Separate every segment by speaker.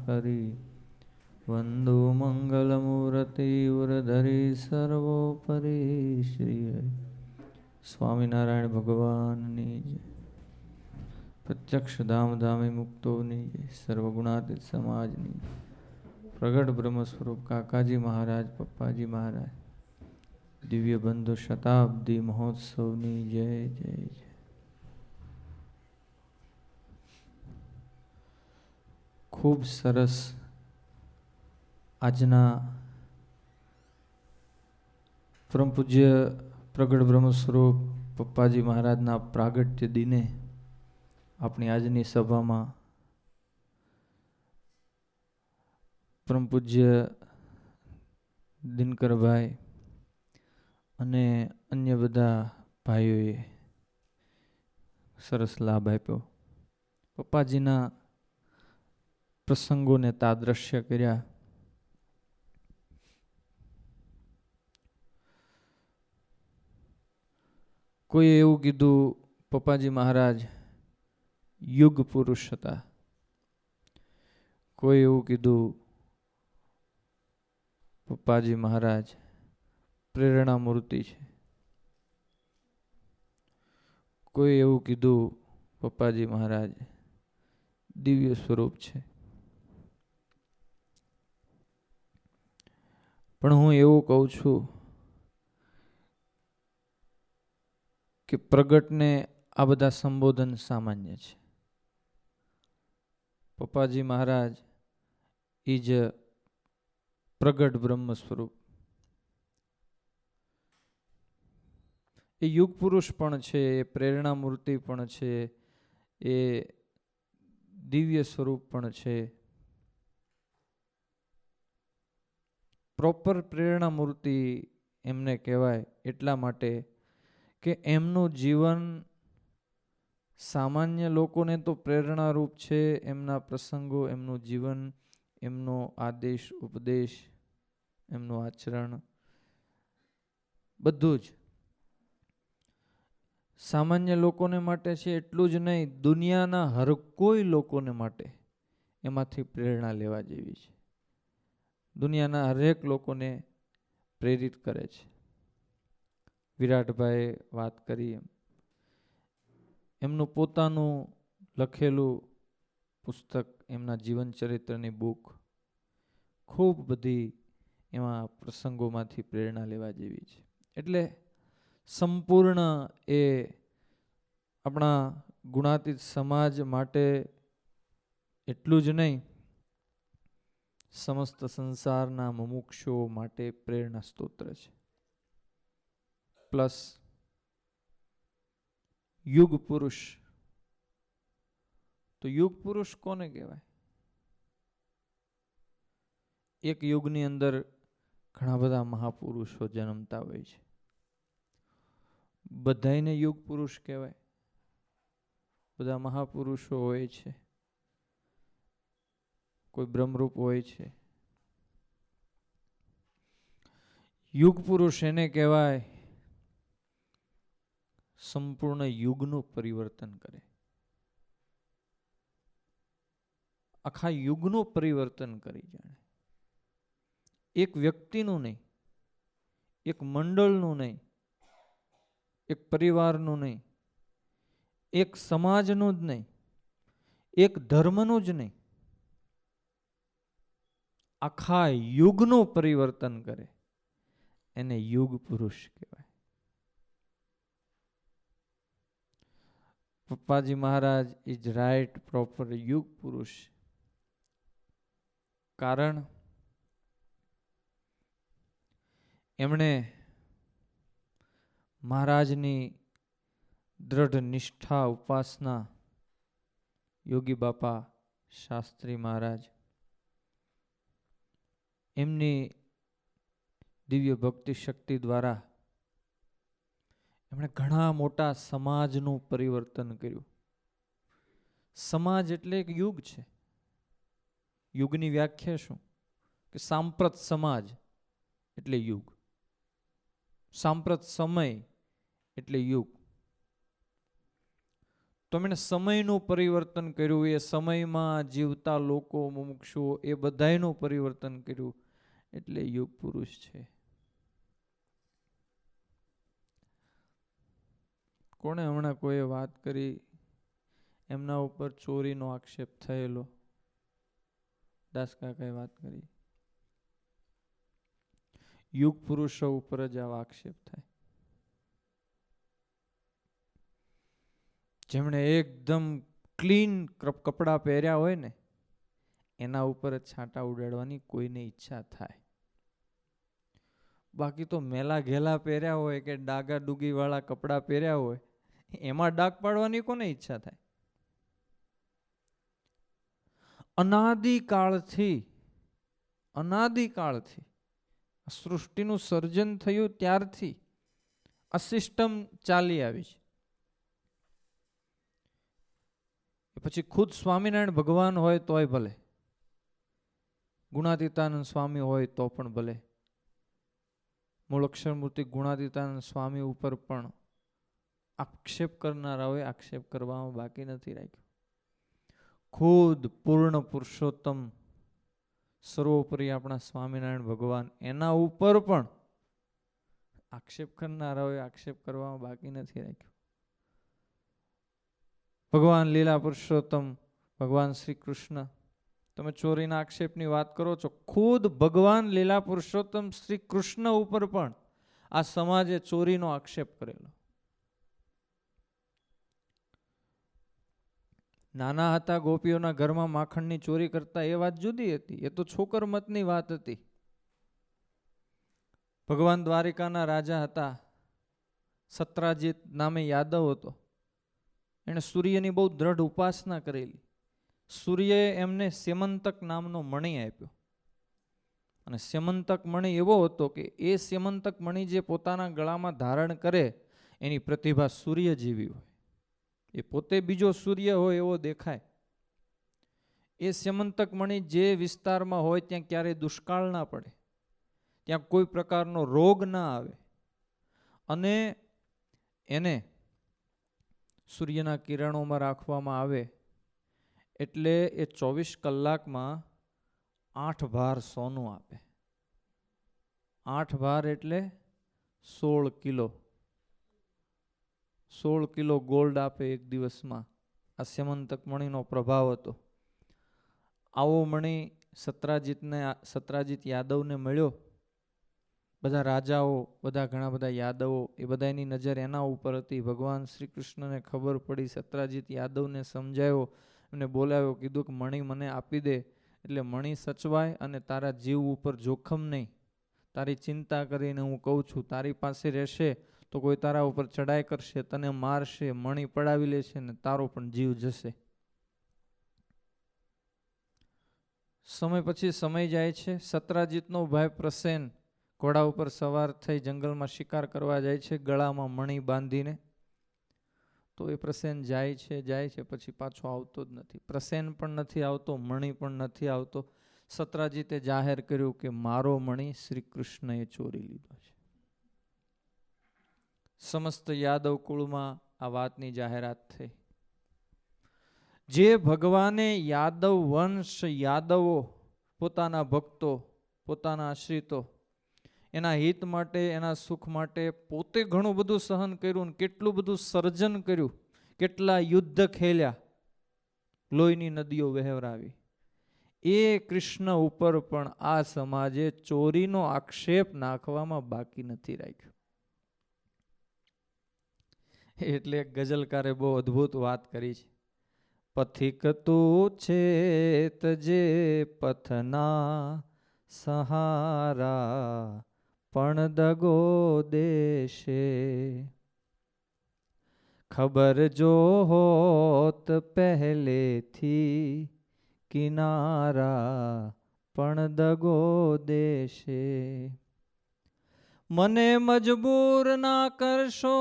Speaker 1: કરી વંદો મંગલમૂર્તિ ઉરધરી સર્વોપરી શ્રી હરિ સ્વામિનારાયણ ભગવાનની જય. પ્રત્યક્ષ ધામધામી મુક્તોની જય. સર્વગુણાતીત સમાજની જય. પ્રગટ બ્રહ્મ સ્વરૂપ કાકાજી મહારાજ, પપ્પાજી મહારાજ, દિવ્ય બંધુ શતાબ્દી મહોત્સવની જય જય જય. ખૂબ સરસ આજના પરમ પૂજ્ય પ્રગટ બ્રહ્મ સ્વરૂપ પપ્પાજી મહારાજના પ્રાગટ્ય દિને આપણી આજની સભામાં પરમ પૂજ્ય દિનકરભાઈ અને અન્ય બધા ભાઈઓએ સરસ લાભ આપ્યો. પપ્પાજીના પ્રસંગોને તાદ્રશ્ય કર્યા. કોઈએ એવું કીધું પપ્પાજી મહારાજ યુગ પુરુષ હતા. કોઈ એવું કીધું પપ્પાજી મહારાજ પ્રેરણા મૂર્તિ છે. કોઈ એવું કીધું પપ્પાજી મહારાજ દિવ્ય સ્વરૂપ છે. પણ હું એવું કહું છું કે પ્રગટને આ બધા સંબોધન સામાન્ય છે. પપ્પાજી મહારાજ એ જ પ્રગટ બ્રહ્મ સ્વરૂપ. એ યુગ પુરુષ પણ છે, એ પ્રેરણા મૂર્તિ પણ છે, એ દિવ્ય સ્વરૂપ પણ છે. પ્રોપર પ્રેરણા મૂર્તિ એમને કહેવાય એટલા માટે કે એમનું જીવન સામાન્ય લોકોને તો પ્રેરણારૂપ છે. એમના પ્રસંગો, એમનું જીવન, એમનો આદેશ ઉપદેશ, એમનું આચરણ બધું જ સામાન્ય લોકોને માટે છે. એટલું જ નહીં, દુનિયાના હર કોઈ લોકોને માટે એમાંથી પ્રેરણા લેવા જેવી છે. દુનિયાના હરેક લોકોને પ્રેરિત કરે છે. વિરાટભાઈએ વાત કરી એમનું પોતાનું લખેલું પુસ્તક, એમના જીવન ચરિત્રની બુક, ખૂબ બધી એમાં પ્રસંગોમાંથી પ્રેરણા લેવા જેવી છે. એટલે સંપૂર્ણ એ આપણા ગુણાતીત સમાજ માટે એટલું જ નહીં, સમસ્ત સંસારના મુમુક્ષુઓ માટે પ્રેરણા સ્તોત્ર છે. પ્લસ યુગ પુરુષ. તો યુગ પુરુષ કોને કહેવાય? એક યુગની અંદર ઘણા બધા મહાપુરુષો જન્મતા હોય છે. બધાયને યુગ પુરુષ કહેવાય? બધા મહાપુરુષો હોય છે, કોઈ બ્રહ્મરૂપ હોય છે. યુગ પુરુષ એને કહેવાય સંપૂર્ણ યુગનું પરિવર્તન કરે. આખા યુગનું પરિવર્તન કરી જાણે. એક વ્યક્તિનું નહીં, એક મંડળનું નહીં, એક પરિવારનું નહીં, એક સમાજનું જ નહીં, એક ધર્મનું જ નહીં, આખા યુગનું પરિવર્તન કરે એને યુગ પુરુષ કહેવાય. પપ્પાજી મહારાજ ઇઝ રાઈટ પ્રોપર યુગ પુરુષ. કારણ એમણે મહારાજની દ્રઢ નિષ્ઠા ઉપાસના, યોગી બાપા શાસ્ત્રી મહારાજ, એમની દિવ્ય ભક્તિ શક્તિ દ્વારા એમણે ઘણા મોટા સમાજનું પરિવર્તન કર્યું. સમાજ એટલે એક યુગ છે. યુગની વ્યાખ્યા શું? કે સાંપ્રત સમાજ એટલે યુગ, સાંપ્રત સમય એટલે યુગ. તો એમણે સમયનું પરિવર્તન કર્યું, એ સમયમાં જીવતા લોકો, મુમુક્ષુઓ, એ બધાયનું પરિવર્તન કર્યું, એટલે યુગ પુરુષ છે. કોણે હમણાં કોઈએ વાત કરી, એમના ઉપર ચોરીનો આક્ષેપ થયેલો, દાસકાકાએ વાત કરી. યુગ પુરુષો ઉપર જ આવા આક્ષેપ થાય. જેમણે એકદમ ક્લીન કપડાં પહેર્યા હોય ને, એના ઉપર જ છાંટા ઉડાડવાની કોઈને ઈચ્છા થાય. બાકી તો મેલા ઘેલા પહેર્યા હોય કે ડાગા ડૂગી વાળા કપડાં પહેર્યા હોય, એમાં ડાગ પાડવાની કોને ઈચ્છા થાય? અનાદિકાળથી સૃષ્ટિનું સર્જન થયું ત્યારથી આ સિસ્ટમ ચાલી આવી છે. પછી ખુદ સ્વામિનારાયણ ભગવાન હોય તોય ભલે, ગુણાતીતાનંદ સ્વામી હોય તો પણ ભલે, મૂળ અક્ષરમૂર્તિ ગુણાતીતાનંદ સ્વામી ઉપર પણ આક્ષેપ કરનારાઓએ આક્ષેપ કરવામાં બાકી નથી રાખ્યું. ખુદ પૂર્ણ પુરુષોત્તમ સર્વોપરી આપણા સ્વામિનારાયણ ભગવાન, એના ઉપર પણ આક્ષેપ કરનારાઓએ આક્ષેપ કરવામાં બાકી નથી રાખ્યું. ભગવાન લીલા પુરુષોત્તમ ભગવાન શ્રી કૃષ્ણ, તમે ચોરીના આક્ષેપની વાત કરો છો, ખુદ ભગવાન લીલા પુરુષોત્તમ શ્રી કૃષ્ણ ઉપર પણ આ સમાજે ચોરીનો આક્ષેપ કરેલો. નાના હતા ગોપીઓના ઘરમાં માખણની ચોરી કરતા, એ વાત જુદી હતી, એ તો છોકર મતની વાત હતી. ભગવાન દ્વારિકાના રાજા હતા, સત્રાજીત નામે યાદવ હતો. એણે સૂર્યની બહુ દ્રઢ ઉપાસના કરેલી. સૂર્યએ એમને સ્યમંતક નામનો મણિ આપ્યો, અને સ્યમંતક મણિ એવો હતો કે એ સ્યમંતક મણિ જે પોતાના ગળામાં ધારણ કરે, એની પ્રતિભા સૂર્ય જેવી હોય, એ પોતે બીજો સૂર્ય હોય એવો દેખાય. એ સ્યમંતક મણિ જે વિસ્તારમાં હોય ત્યાં ક્યારેય દુષ્કાળ ના પડે, ત્યાં કોઈ પ્રકારનો રોગ ના આવે, અને એને સૂર્યના કિરણોમાં રાખવામાં આવે એટલે એ 24 કલાકમાં 8 ભાર સોનું આપે. 8 ભાર એટલે 16 કિલો. 16 કિલો ગોલ્ડ આપે એક દિવસમાં. આ સ્યમંતક મણિનો પ્રભાવ હતો. આવો મણિ સત્રાજીત યાદવને મળ્યો. બધા રાજાઓ, બધા ઘણા બધા યાદવો, એ બધાની નજર એના ઉપર હતી. ભગવાન શ્રી કૃષ્ણને ખબર પડી, સત્રાજીત યાદવને સમજાયો, એમને બોલાવ્યો, કીધું કે મણિ મને આપી દે, એટલે મણિ સચવાય અને તારા જીવ ઉપર જોખમ નહીં. તારી ચિંતા કરીને હું કહું છું, તારી પાસે રહેશે તો કોઈ તારા ઉપર ચડાઈ કરશે, તને મારશે, મણિ પડાવી લેશે ને તારો પણ જીવ જશે. સમય પછી સમય જાય છે. સત્રાજીતનો ભાઈ પ્રસેન ઘોડા ઉપર સવાર થઈ જંગલમાં શિકાર કરવા જાય છે, ગળામાં મણિ બાંધીને. તો એ પ્રસેન જાય છે, પછી પાછો આવતો જ નથી. પ્રસેન પણ નથી આવતો, મણિ પણ નથી આવતો. સત્રાજીતે જાહેર કર્યું કે મારો મણિ શ્રી કૃષ્ણએ ચોરી લીધો છે. સમસ્ત યાદવ કુળમાં આ વાતની જાહેરાત થઈ. જે ભગવાને યાદવ વંશ, યાદવો, પોતાના ભક્તો, પોતાના આશ્રિતો, એના હિત માટે, એના સુખ માટે પોતે ઘણું બધું સહન કર્યું, કેટલું બધું સર્જન કર્યું, કેટલા યુદ્ધ ખેલ્યા, લોહીની નદીઓ વહેવરાવી, એ કૃષ્ણ ઉપર પણ આ સમાજે ચોરીનો આક્ષેપ નાખવામાં બાકી નથી રાખ્યું. એટલે ગઝલકારે બહુ અદ્ભુત વાત કરી છે. પથિક તું છે તજે પથના સહારા, પણ દગો દેશે. ખબર જો હોત પહેલેથી કિનારા, પણ દગો દેશે. મને મજબૂર ના કરશો,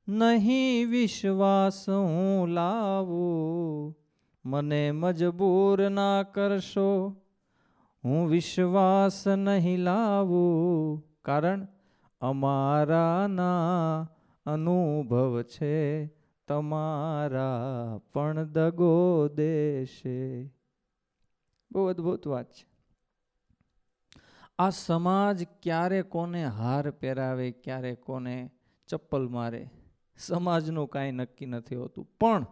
Speaker 1: નહીં વિશ્વાસ હું લાવું. મને મજબૂર ના કરશો, હું વિશ્વાસ નહીં લાવું. કારણ અમારાના અનુભવ છે, તમારા પણ દગો દેશે. બહુ અદ્ભુત વાત છે. આ સમાજ ક્યારે કોને હાર પહેરાવે, ક્યારે કોને ચપ્પલ મારે, સમાજનું કાંઈ નક્કી નથી હોતું. પણ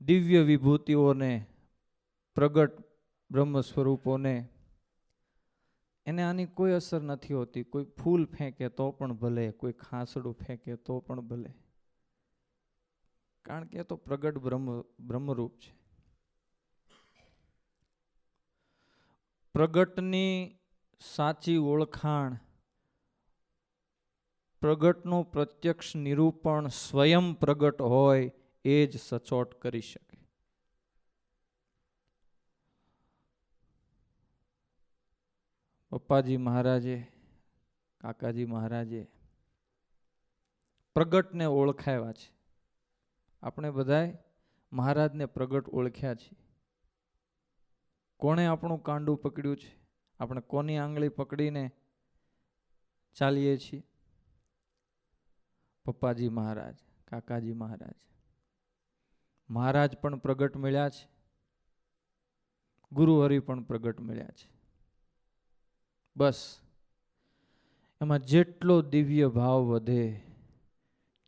Speaker 1: દિવ્ય વિભૂતિઓને, પ્રગટ બ્રહ્મ સ્વરૂપોને, એને આની કોઈ અસર નથી હોતી. કોઈ ફૂલ ફેંકે તો પણ ભલે, કોઈ ખાંસડું ફેંકે તો પણ ભલે, કારણ કે એ તો પ્રગટ બ્રહ્મરૂપ છે. પ્રગટની સાચી ઓળખાણ, પ્રગટનું પ્રત્યક્ષ નિરૂપણ સ્વયં પ્રગટ હોય એ જ સચોટ કરી શકે. પપ્પાજી મહારાજે, કાકાજી મહારાજે પ્રગટને ઓળખાવ્યા છે. આપણે બધાય મહારાજને પ્રગટ ઓળખ્યા છીએ. કોણે આપણું કાંડું પકડ્યું છે? આપણે કોની આંગળી પકડીને ચાલીએ છીએ? પપ્પાજી મહારાજ, કાકાજી મહારાજ. મહારાજ પણ પ્રગટ મળ્યા છે, ગુરુહરિ પણ પ્રગટ મળ્યા છે. બસ એમાં જેટલો દિવ્ય ભાવ વધે,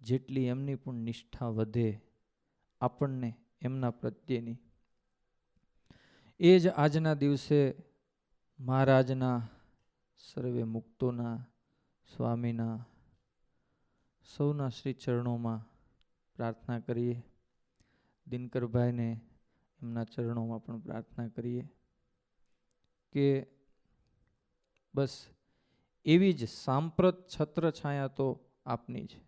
Speaker 1: જેટલી એમની પણ નિષ્ઠા વધે આપણને એમના પ્રત્યેની, એ જ આજના દિવસે મહારાજના, સર્વે મુક્તોના, સ્વામીના, સૌના શ્રી ચરણોમાં પ્રાર્થના કરીએ. દિનકરભાઈને એમના ચરણોમાં પણ પ્રાર્થના કરીએ કે બસ એવી જ સાંપ્રત છત્ર છાયા તો આપની છે.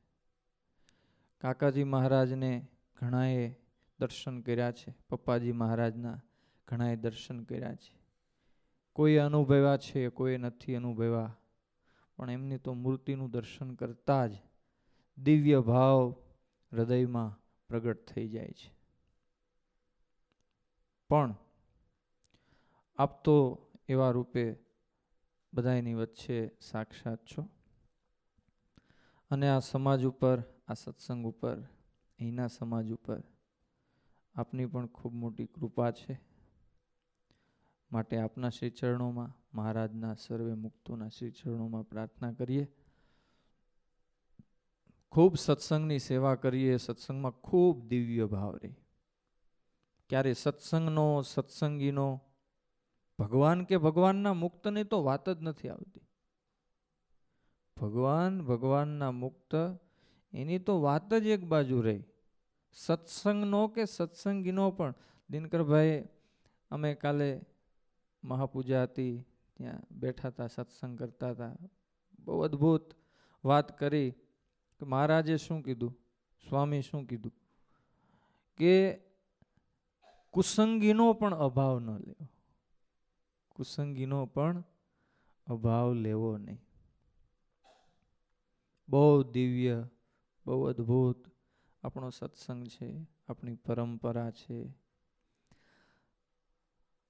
Speaker 1: કાકાજી મહારાજને ઘણાએ દર્શન કર્યા છે, પપ્પાજી મહારાજના ઘણાએ દર્શન કર્યા છે. કોઈ અનુભવ્યા છે, કોઈ નથી અનુભવ્યા, પણ એમની તો મૂર્તિનું દર્શન કરતા જ દિવ્ય ભાવ હૃદયમાં પ્રગટ થઈ જાય છે. પણ આપ તો એવા રૂપે બધાની વચ્ચે સાક્ષાત છો, અને આ સમાજ ઉપર, આ સત્સંગ ઉપર, અહીંના સમાજ ઉપર આપની પણ ખૂબ મોટી કૃપા છે. માટે આપના શ્રી ચરણોમાં, મહારાજના, સર્વે મુક્તોના શ્રી ચરણોમાં પ્રાર્થના કરીએ. ખૂબ સત્સંગની સેવા કરીએ. સત્સંગમાં ખૂબ દિવ્ય ભાવ રહે. ક્યારે સત્સંગનો, સત્સંગીનો, ભગવાન કે ભગવાનના મુક્તની તો વાત જ નથી આવતી. ભગવાનના મુક્ત એની તો વાત જ એક બાજુ રહી. સત્સંગનો કે સત્સંગીનો પણ. દિનકરભાઈ, અમે કાલે મહાપૂજા હતી ત્યાં બેઠા હતા, સત્સંગ કરતા હતા. બહુ અદ્ભુત વાત કરી કે મહારાજે શું કીધું, સ્વામી શું કીધું કે કુસંગીનો પણ અભાવ ન લેવો. કુસંગીનો પણ અભાવ લેવો નહીં. બહુ દિવ્ય, બહુ અદ્ભુત આપણો સત્સંગ છે, આપણી પરંપરા છે.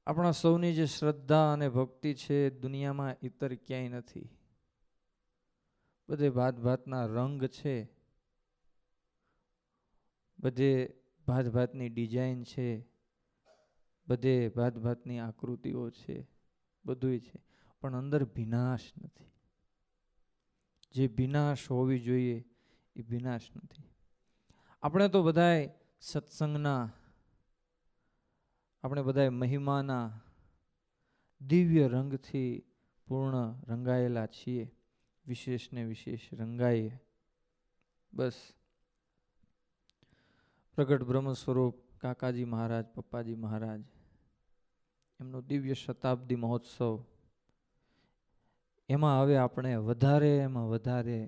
Speaker 1: આપણા સૌની જે શ્રદ્ધા અને ભક્તિ છે દુનિયામાં ઇતર ક્યાંય નથી. બધે ભાત ભાતના રંગ છે, બધે ભાત ભાતની ડિઝાઇન છે, બધે ભાત ભાતની આકૃતિઓ છે, બધું છે, પણ અંદર ભીનાશ નથી. જે ભીનાશ હોવી જોઈએ એ ભીનાશ નથી. આપણે તો બધાય સત્સંગના, આપણે બધાય મહિમાના દિવ્ય રંગથી પૂર્ણ રંગાયેલા છીએ. વિશેષ ને વિશેષ રંગાઈએ. બસ પ્રગટ બ્રહ્મ સ્વરૂપ કાકાજી મહારાજ, પપ્પાજી મહારાજ, એમનો દિવ્ય શતાબ્દી મહોત્સવ, એમાં હવે આપણે એમાં વધારે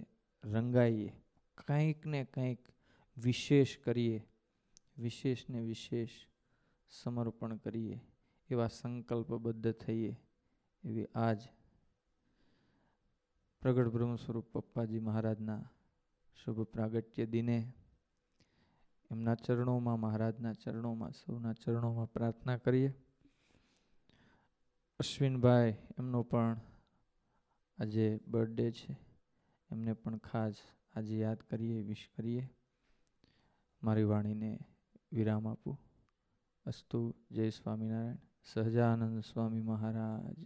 Speaker 1: રંગાઈએ, કંઈક ને કંઈક વિશેષ કરીએ, વિશેષ ને વિશેષ સમર્પણ કરીએ, એવા સંકલ્પબદ્ધ થઈએ. એવી આજ પ્રગટ બ્રહ્મ સ્વરૂપ પપ્પાજી મહારાજના શુભ પ્રાગટ્ય દિને એમના ચરણોમાં, મહારાજના ચરણોમાં, સૌના ચરણોમાં પ્રાર્થના કરીએ. અશ્વિનભાઈ, એમનો પણ આજે બર્થડે છે, એમને પણ ખાસ આજે યાદ કરીએ, વિશ કરીએ. મારી વાણીને વિરામ આપું. અસ્તુ. જય સ્વામિનારાયણ. સહજાનંદ સ્વામી મહારાજ